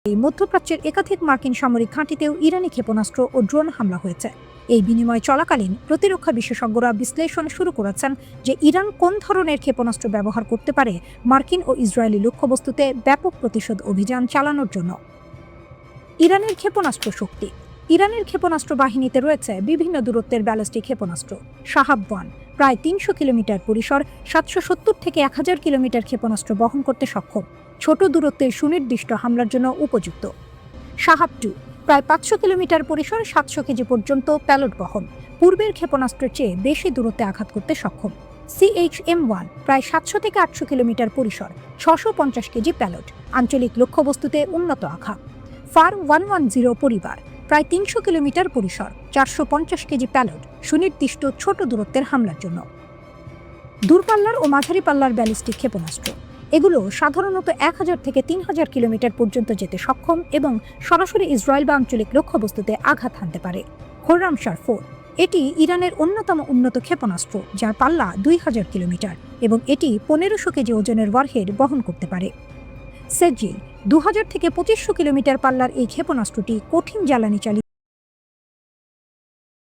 এই মধ্যপ্রাচ্যের একাধিক মার্কিন সামরিক ঘাঁটিতেও ইরানি ক্ষেপণাস্ত্র ও ড্রোন হামলা হয়েছে। এই বিনিময় চলাকালীন প্রতিরক্ষা বিশেষজ্ঞরা বিশ্লেষণ শুরু করেছেন যে ইরান কোন ধরনের ক্ষেপণাস্ত্র ব্যবহার করতে পারে মার্কিন ও ইসরায়েলি লক্ষ্যবস্তুতে ব্যাপক প্রতিশোধ অভিযান চালানোর জন্য। ইরানের ক্ষেপণাস্ত্র শক্তি। ইরানের ক্ষেপণাস্ত্র বাহিনীতে রয়েছে বিভিন্ন দূরত্বের ব্যালিস্টিক ক্ষেপণাস্ত্র। শাহাব-1 প্রায় ৩০০ কিলোমিটার পরিসর, ৭৭০ থেকে ১০০০ কিলোমিটার ক্ষেপণাস্ত্র বহন করতে সক্ষম, ছোট দূরত্বের সুনির্দিষ্ট হামলার জন্য উপযুক্ত। শাহাব-2 প্রায় ৫০০ কিলোমিটার পরিসর, ৭০০ কেজি পর্যন্ত প্যালোড বহন, পূর্বের ক্ষেপণাস্ত্রের চেয়ে বেশি দূরত্বে আঘাত করতে সক্ষম। CHM-1 প্রায় ৭০০ থেকে ৮০০ কিলোমিটার পরিসর, ৬৫০ কেজি প্যালোড, আঞ্চলিক লক্ষ্যবস্তুতে উন্নত আঘাত। FAR-110 পরিবার প্রায় ৩০০ কিলোমিটার পরিসর, ৪৫০ কেজি প্যালোড, সুনির্দিষ্ট ছোট দূরত্বের হামলার জন্য। দূরপাল্লার ও মাঝারি পাল্লার ব্যালিস্টিক ক্ষেপণাস্ত্র। এগুলো সাধারণত ১০০০ থেকে ৩০০০ কিলোমিটার পর্যন্ত যেতে সক্ষম এবং সরাসরি ইসরায়েল বা আঞ্চলিক লক্ষ্যবস্তুতে আঘাত হানতে পারে। খোররামশার-4 এটি ইরানের অন্যতম উন্নত ক্ষেপণাস্ত্র, যার পাল্লা ২০০০ কিলোমিটার এবং এটি ১৫০০ কেজি ওজনের ওয়ারহেড বহন করতে পারে। সেজিল ২০০০ থেকে ২৫০০ কিলোমিটার পাল্লার এই ক্ষেপণাস্ত্রটি কঠিন জ্বালানি চালিত